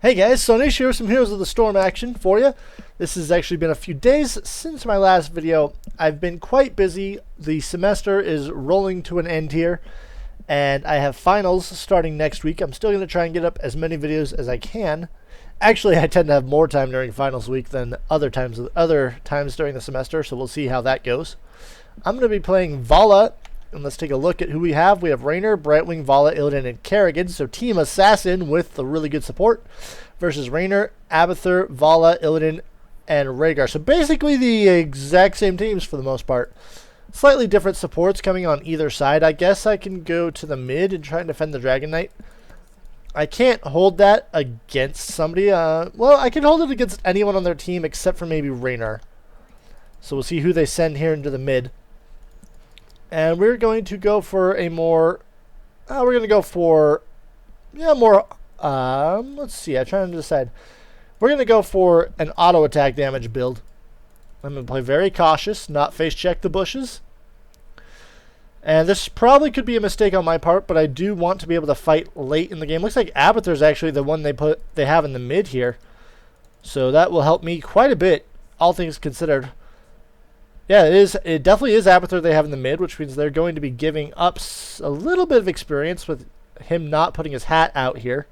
Hey guys, Sauniche here, some Heroes of the Storm action for you. This has actually been a few days since my last video. I've been quite busy. The semester is rolling to an end here, and I have finals starting next week. I'm still going to try and get up as many videos as I can. Actually, I tend to have more time during finals week than other times during the semester, so we'll see how that goes. I'm going to be playing Valla, and let's take a look at who we have. We have Raynor, Brightwing, Valla, Illidan, and Kerrigan. So Team Assassin with the really good support versus Raynor, Abathur, Valla, Illidan, and Rhaegar. So basically the exact same teams for the most part. Slightly different supports coming on either side. I guess I can go to the mid and try and defend the Dragon Knight. I can't hold that against somebody. Well, I can hold it against anyone on their team except for maybe Raynor. So we'll see who they send here into the mid. And we're going to go for a more, let's see, I'm trying to decide. We're going to go for an auto attack damage build. I'm going to play very cautious, not face check the bushes. And this probably could be a mistake on my part, but I do want to be able to fight late in the game. Looks like Abathur is actually the one they have in the mid here. So that will help me quite a bit, all things considered. Yeah, it definitely is Abathur they have in the mid, which means they're going to be giving up a little bit of experience with him not putting his hat out here.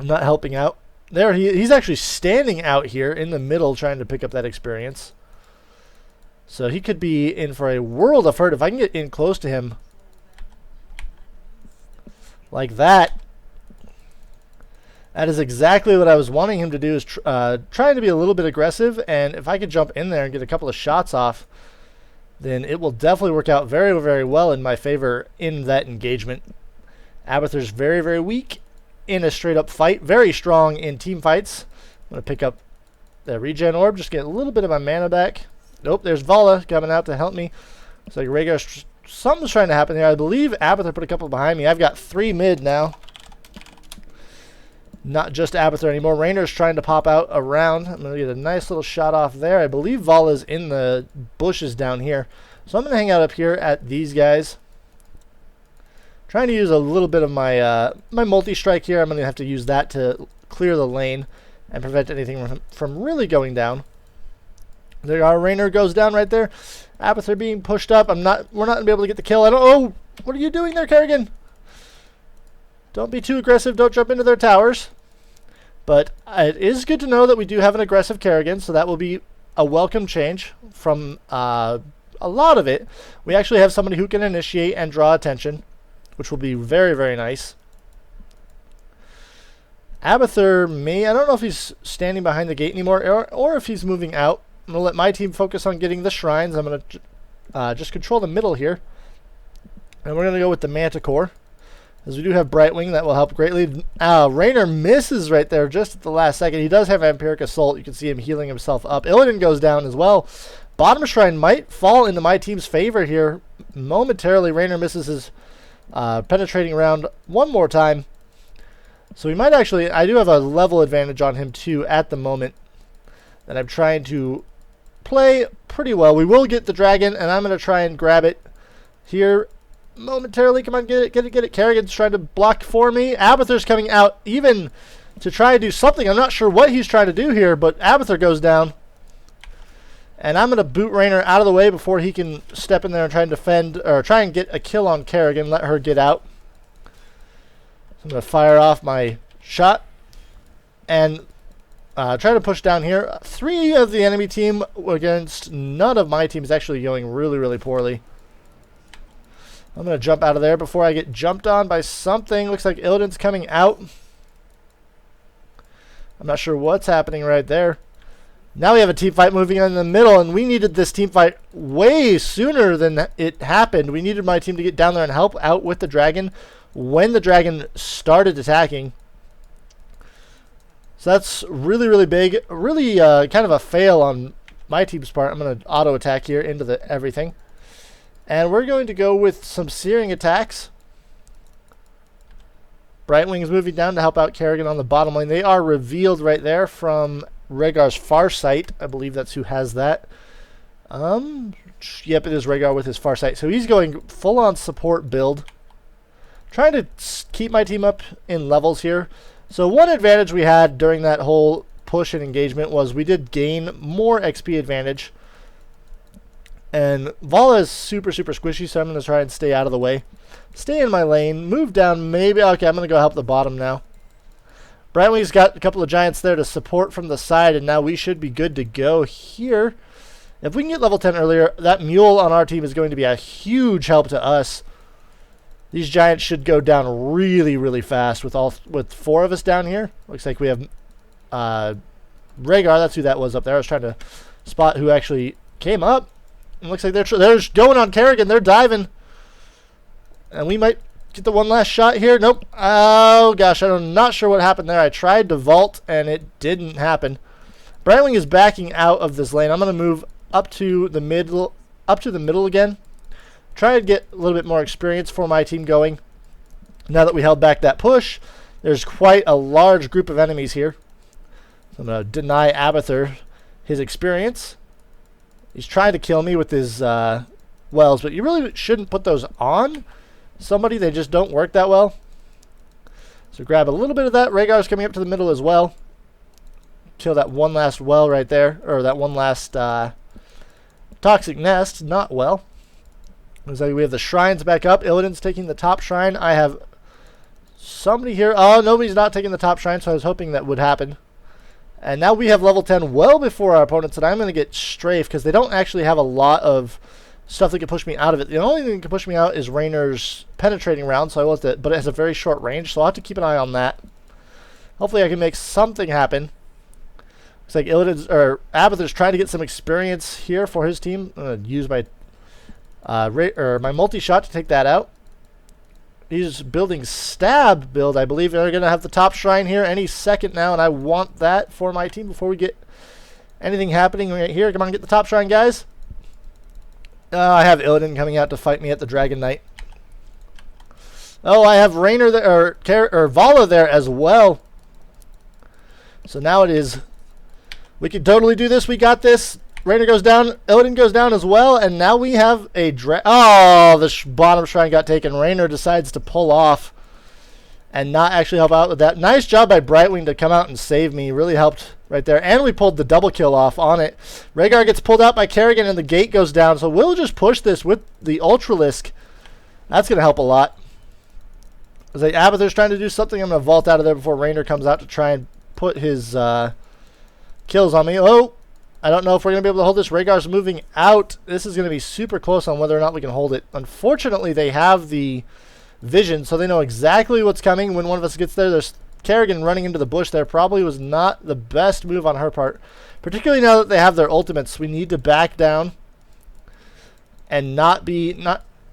Not helping out. There, he's actually standing out here in the middle trying to pick up that experience. So he could be in for a world of hurt if I can get in close to him. Like that. That is exactly what I was wanting him to do, is trying to be a little bit aggressive, and if I could jump in there and get a couple of shots off, then it will definitely work out very, very well in my favor in that engagement. Abathur's very, very weak in a straight-up fight, very strong in team fights. I'm going to pick up the regen orb, just get a little bit of my mana back. Nope, there's Valla coming out to help me. It's like Rhaegar, something's trying to happen here. I believe Abathur put a couple behind me. I've got 3 mid now. Not just Abathur anymore. Raynor's trying to pop out around. I'm going to get a nice little shot off there. I believe Valla's in the bushes down here. So I'm going to hang out up here at these guys. Trying to use a little bit of my my multi-strike here. I'm going to have to use that to clear the lane and prevent anything from really going down. There our Raynor goes down right there. Abathur being pushed up. We're not going to be able to get the kill. Oh, what are you doing there, Kerrigan? Don't be too aggressive. Don't jump into their towers. But it is good to know that we do have an aggressive Kerrigan, so that will be a welcome change from a lot of it. We actually have somebody who can initiate and draw attention, which will be very, very nice. Abathur I don't know if he's standing behind the gate anymore or if he's moving out. I'm going to let my team focus on getting the shrines. I'm going to just control the middle here. And we're going to go with the Manticore, as we do have Brightwing. That will help greatly. Raynor misses right there just at the last second. He does have Vampiric Assault. You can see him healing himself up. Illidan goes down as well. Bottom Shrine might fall into my team's favor here momentarily. Raynor misses his penetrating round one more time. So we might actually, I do have a level advantage on him too at the moment that I'm trying to play pretty well. We will get the dragon, and I'm going to try and grab it here momentarily. Come on, get it. Kerrigan's trying to block for me. Abathur's coming out even to try and do something. I'm not sure what he's trying to do here, but Abathur goes down. And I'm going to boot Raynor out of the way before he can step in there and try and defend, or try and get a kill on Kerrigan, let her get out. So I'm going to fire off my shot and try to push down here. 3 of the enemy team against none of my team is actually going really, really poorly. I'm going to jump out of there before I get jumped on by something. Looks like Illidan's coming out. I'm not sure what's happening right there. Now we have a team fight moving on in the middle, and we needed this team fight way sooner than it happened. We needed my team to get down there and help out with the dragon when the dragon started attacking. So that's really, really big. Really kind of a fail on my team's part. I'm going to auto attack here into everything. And we're going to go with some searing attacks. Brightwing is moving down to help out Kerrigan on the bottom lane. They are revealed right there from Rhaegar's Farsight. I believe that's who has that. Yep, it is Rhaegar with his Farsight. So he's going full-on support build. Trying to keep my team up in levels here. So one advantage we had during that whole push and engagement was we did gain more XP advantage. And Valla is super, super squishy, so I'm going to try and stay out of the way. Stay in my lane, move down, maybe. Okay, I'm going to go help the bottom now. Brightwing's got a couple of giants there to support from the side, and now we should be good to go here. If we can get level 10 earlier, that mule on our team is going to be a huge help to us. These giants should go down really, really fast with 4 of us down here. Looks like we have Rhaegar. That's who that was up there. I was trying to spot who actually came up. It looks like they're going on Kerrigan. They're diving. And we might get the one last shot here. Nope. Oh, gosh. I'm not sure what happened there. I tried to vault, and it didn't happen. Brightwing is backing out of this lane. I'm going to move up to the middle again. Try to get a little bit more experience for my team going. Now that we held back that push, there's quite a large group of enemies here. So I'm going to deny Abathur his experience. He's trying to kill me with his wells, but you really shouldn't put those on somebody. They just don't work that well. So grab a little bit of that. Rhaegar's coming up to the middle as well. Kill that one last well right there, or that one last toxic nest. Not well. Looks like we have the shrines back up. Illidan's taking the top shrine. I have somebody here. Oh, nobody's not taking the top shrine, so I was hoping that would happen. And now we have level 10 well before our opponents, and I'm going to get strafed because they don't actually have a lot of stuff that can push me out of it. The only thing that can push me out is Rainer's penetrating round, so I will have to, but it has a very short range, so I'll have to keep an eye on that. Hopefully I can make something happen. Looks like Illidan's, or Abathur's trying to get some experience here for his team. I'm going to use my my multi-shot to take that out. He's building stab build, I believe. They're going to have the top shrine here any second now, and I want that for my team before we get anything happening right here. Come on, get the top shrine, guys. I have Illidan coming out to fight me at the Dragon Knight. Oh, I have Rainer there, or Valla there as well. So now it is, we can totally do this. We got this. Rainer goes down. Illidan goes down as well. And now we have a oh, the bottom shrine got taken. Rainer decides to pull off and not actually help out with that. Nice job by Brightwing to come out and save me. Really helped right there. And we pulled the double kill off on it. Rhaegar gets pulled out by Kerrigan and the gate goes down. So we'll just push this with the Ultralisk. That's going to help a lot. As like Abathur's trying to do something, I'm going to vault out of there before Rainer comes out to try and put his kills on me. Oh, I don't know if we're going to be able to hold this. Rhaegar's moving out. This is going to be super close on whether or not we can hold it. Unfortunately, they have the vision, so they know exactly what's coming when one of us gets there. There's Kerrigan running into the bush there. Probably was not the best move on her part, particularly now that they have their ultimates. We need to back down and not be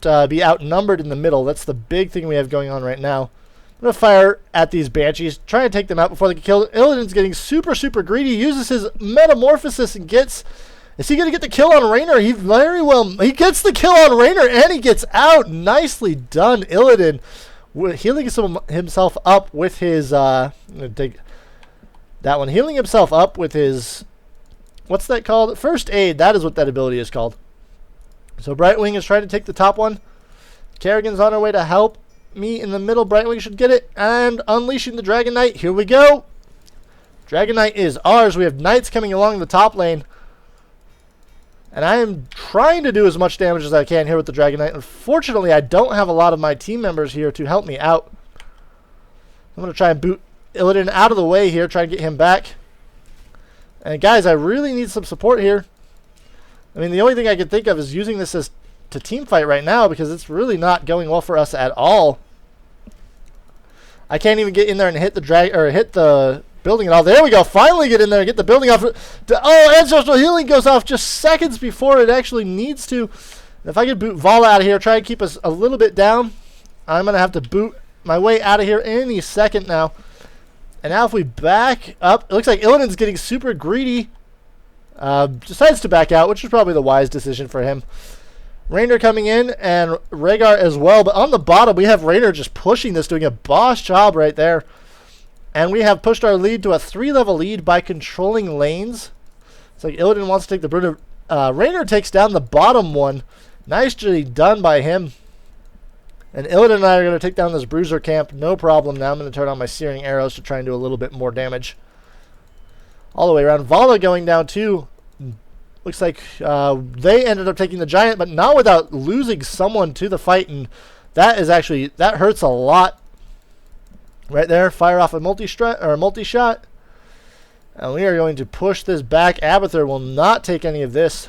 outnumbered in the middle. That's the big thing we have going on right now. I'm going to fire at these Banshees, try and take them out before they get killed. Illidan's getting super, super greedy. He uses his Metamorphosis and gets... Is he going to get the kill on Rainer? He gets the kill on Rainer and he gets out. Nicely done, Illidan. Healing himself up with his... I'm going to take that one. Healing himself up with his... What's that called? First Aid. That is what that ability is called. So Brightwing is trying to take the top one. Kerrigan's on her way to help me in the middle. Brightwing should get it. And unleashing the Dragon Knight. Here we go. Dragon Knight is ours. We have Knights coming along the top lane. And I am trying to do as much damage as I can here with the Dragon Knight. Unfortunately, I don't have a lot of my team members here to help me out. I'm going to try and boot Illidan out of the way here. Try and get him back. And guys, I really need some support here. I mean, the only thing I can think of is using this as to team fight right now because it's really not going well for us at all. I can't even get in there and hit the building at all. There we go. Finally get in there and get the building off. Oh, Ancestral Healing goes off just seconds before it actually needs to. If I could boot Valla out of here, try and keep us a little bit down. I'm going to have to boot my way out of here any second now. And now if we back up, it looks like Illidan's getting super greedy. Decides to back out, which is probably the wise decision for him. Rainer coming in, and Rhaegar as well. But on the bottom, we have Rainer just pushing this, doing a boss job right there. And we have pushed our lead to a 3-level lead by controlling lanes. It's like Illidan wants to take the Bruno. Rainer takes down the bottom one. Nicely done by him. And Illidan and I are going to take down this bruiser camp. No problem. Now I'm going to turn on my searing arrows to try and do a little bit more damage. All the way around. Valla going down too. Looks like they ended up taking the giant, but not without losing someone to the fight. And that hurts a lot. Right there. Fire off a multi-shot. And we are going to push this back. Abathur will not take any of this.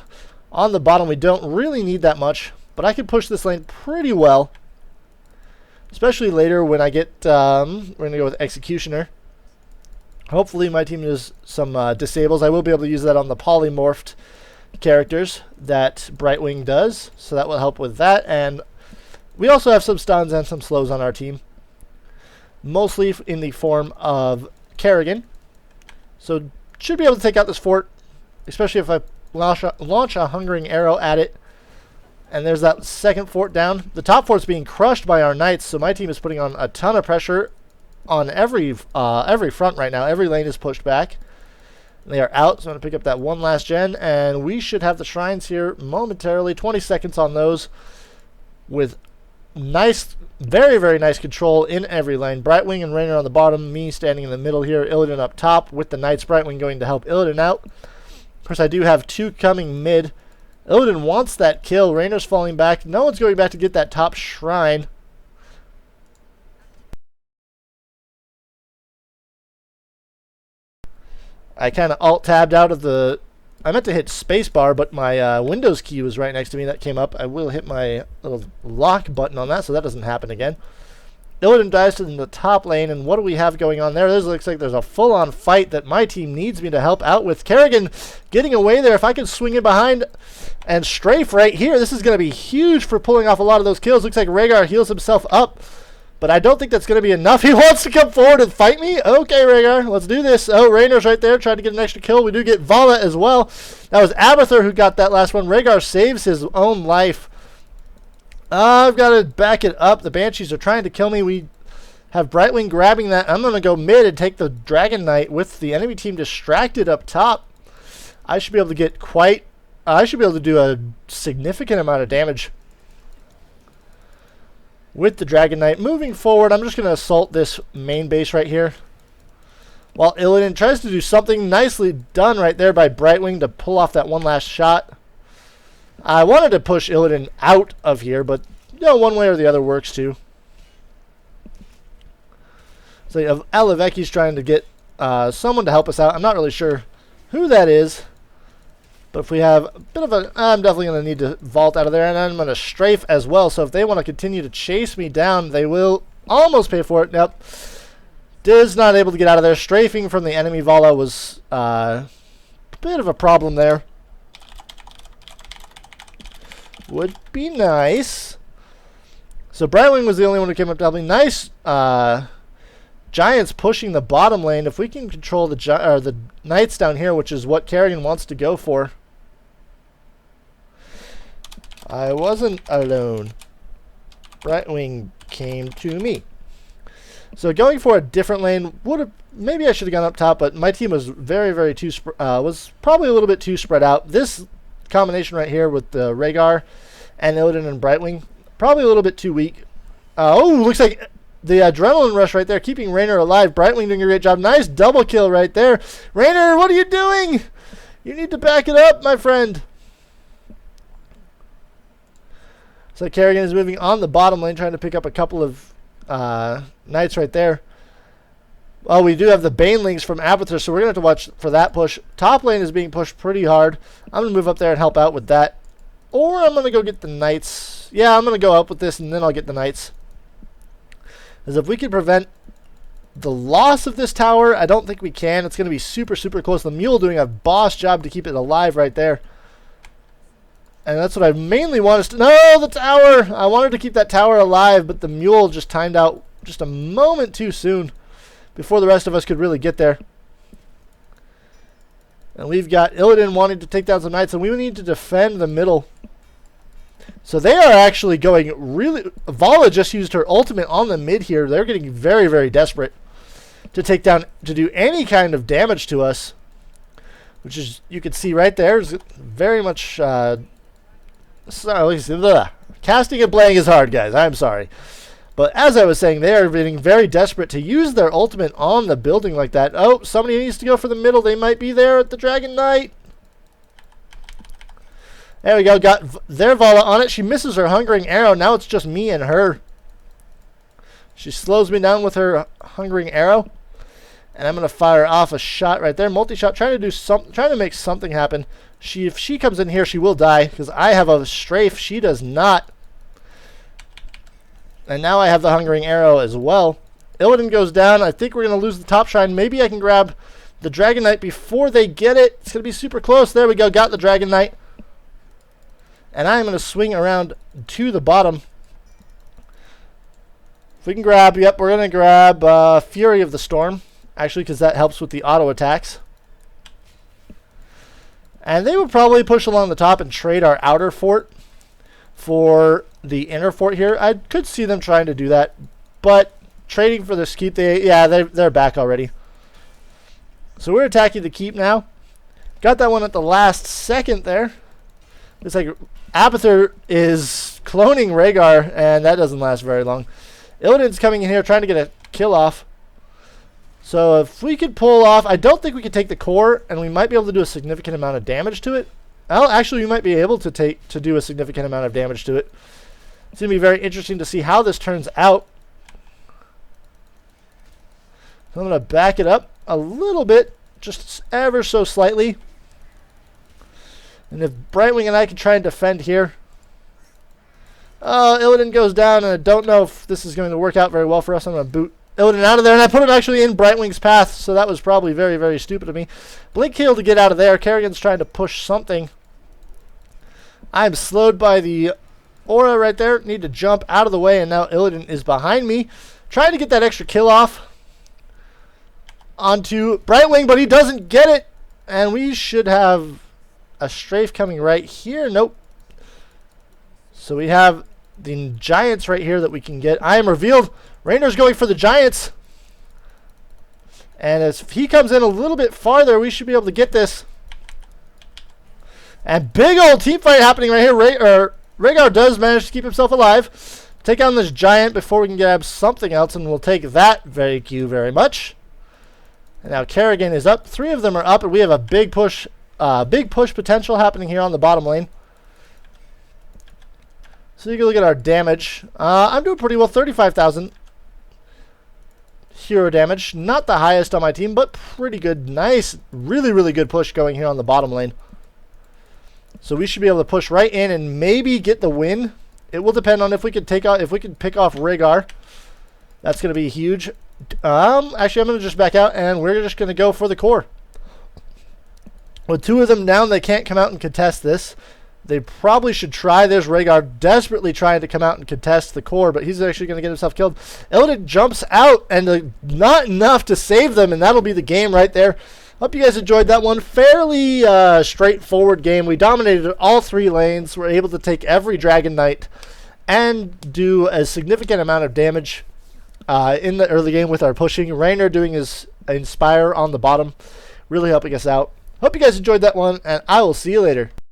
On the bottom, we don't really need that much. But I can push this lane pretty well. Especially later when I get, we're going to go with Executioner. Hopefully my team does some disables. I will be able to use that on the polymorphed characters that Brightwing does. So that will help with that. And we also have some stuns and some slows on our team. Mostly in the form of Kerrigan. So should be able to take out this fort. Especially if I launch a Hungering Arrow at it. And there's that second fort down. The top fort's being crushed by our knights, so my team is putting on a ton of pressure on every front right now. Every lane is pushed back. They are out, so I'm going to pick up that one last gen, and we should have the shrines here momentarily. 20 seconds on those with nice, very, very nice control in every lane. Brightwing and Raynor on the bottom, me standing in the middle here, Illidan up top with the knights. Brightwing going to help Illidan out. Of course, I do have two coming mid. Illidan wants that kill. Raynor's falling back. No one's going back to get that top shrine. I kind of alt-tabbed out of the... I meant to hit spacebar, but my Windows key was right next to me. That came up. I will hit my little lock button on that, so that doesn't happen again. Illidan dives to the top lane, and what do we have going on there? This looks like there's a full-on fight that my team needs me to help out with. Kerrigan getting away there. If I can swing it behind and strafe right here, this is going to be huge for pulling off a lot of those kills. Looks like Rhaegar heals himself up, but I don't think that's going to be enough. He wants to come forward and fight me? Okay, Rhaegar, let's do this. Oh, Raynor's right there, trying to get an extra kill. We do get Valla as well. That was Abathur who got that last one. Rhaegar saves his own life. I've got to back it up. The Banshees are trying to kill me. We have Brightwing grabbing that. I'm going to go mid and take the Dragon Knight with the enemy team distracted up top. I should be able to get I should be able to do a significant amount of damage with the Dragon Knight. Moving forward, I'm just going to assault this main base right here. While Illidan tries to do something. Nicely done right there by Brightwing to pull off that one last shot. I wanted to push Illidan out of here, but you know, one way or the other works too. So Alaveki's trying to get someone to help us out. I'm not really sure who that is, but if we have a bit of a... I'm definitely going to need to vault out of there, and I'm going to strafe as well. So if they want to continue to chase me down, they will almost pay for it. Nope. Diz not able to get out of there. Strafing from the enemy Valla was a bit of a problem there. Would be nice. So Brightwing was the only one who came up to help me. Nice Giants pushing the bottom lane. If we can control the Knights down here, which is what Kerrigan wants to go for. I wasn't alone. Brightwing came to me. So going for a different lane would have... Maybe I should have gone up top, but my team was very, very was probably a little bit too spread out. This combination right here with the Rhaegar and Illidan and Brightwing, probably a little bit too weak. Oh, looks like the adrenaline rush right there, keeping Raynor alive. Brightwing doing a great job. Nice double kill right there. Raynor, what are you doing? You need to back it up, my friend. So Kerrigan is moving on the bottom lane, trying to pick up a couple of knights right there. Well, we do have the Banelings from Abathur, so we're going to have to watch for that push. Top lane is being pushed pretty hard. I'm going to move up there and help out with that. Or I'm going to go get the knights. Yeah, I'm going to go up with this, and then I'll get the knights. As if we can prevent the loss of this tower, I don't think we can. It's going to be super, super close. The mule doing a boss job to keep it alive right there. And that's what I mainly wanted to... No, the tower! I wanted to keep that tower alive, but the mule just timed out just a moment too soon before the rest of us could really get there. And we've got Illidan wanting to take down some knights, and we need to defend the middle. So they are actually going really... Valla just used her ultimate on the mid here. They're getting very, very desperate to take down... to do any kind of damage to us. Which is... you can see right there is very much... Casting and playing is hard, guys. I'm sorry. But as I was saying, they are getting very desperate to use their ultimate on the building like that. Oh, somebody needs to go for the middle. They might be there at the Dragon Knight. There we go. Got their Valla on it. She misses her Hungering Arrow. Now it's just me and her. She slows me down with her Hungering Arrow. And I'm going to fire off a shot right there. Multi-shot, trying to make something happen. If she comes in here, she will die. Because I have a strafe. She does not. And now I have the Hungering Arrow as well. Illidan goes down. I think we're going to lose the top shrine. Maybe I can grab the Dragon Knight before they get it. It's going to be super close. There we go. Got the Dragon Knight. And I'm going to swing around to the bottom. If we can grab, yep, we're going to grab Fury of the Storm. Actually, because that helps with the auto attacks. And they would probably push along the top and trade our outer fort for the inner fort here. I could see them trying to do that. But trading for this keep, they're back already. So we're attacking the keep now. Got that one at the last second there. It's like Abathur is cloning Rhaegar, and that doesn't last very long. Illidan's coming in here trying to get a kill off. So if we could pull off, I don't think we could take the core, and we might be able to do a significant amount of damage to it. Well, actually, we might be able to do a significant amount of damage to it. It's going to be very interesting to see how this turns out. So I'm going to back it up a little bit, just ever so slightly. And if Brightwing and I can try and defend here. Oh, Illidan goes down, and I don't know if this is going to work out very well for us. I'm going to boot Illidan out of there, and I put him actually in Brightwing's path, so that was probably very, very stupid of me. Blink heal to get out of there. Kerrigan's trying to push something. I'm slowed by the aura right there. Need to jump out of the way, and now Illidan is behind me. Trying to get that extra kill off onto Brightwing, but he doesn't get it, and we should have a strafe coming right here. Nope. So we have the giants right here that we can get. I am revealed. Rainer's going for the giants. And if he comes in a little bit farther, we should be able to get this. And big old team fight happening right here. Rhaegar does manage to keep himself alive. Take on this giant before we can grab something else, and we'll take that. Thank you very much. And now Kerrigan is up. 3 of them are up, and we have a big push potential happening here on the bottom lane. So you can look at our damage. I'm doing pretty well, 35,000 hero damage. Not the highest on my team, but pretty good. Nice, really, really good push going here on the bottom lane. So we should be able to push right in and maybe get the win. It will depend on if we can pick off Rhaegar. That's going to be huge. Actually, I'm going to just back out, and we're just going to go for the core. With 2 of them down, they can't come out and contest this. They probably should try. There's Rhaegar desperately trying to come out and contest the core, but he's actually going to get himself killed. Illidan jumps out, and not enough to save them, and that'll be the game right there. Hope you guys enjoyed that one. Fairly straightforward game. We dominated all 3 lanes. We're able to take every Dragon Knight and do a significant amount of damage in the early game with our pushing. Rainer doing his Inspire on the bottom, really helping us out. Hope you guys enjoyed that one, and I will see you later.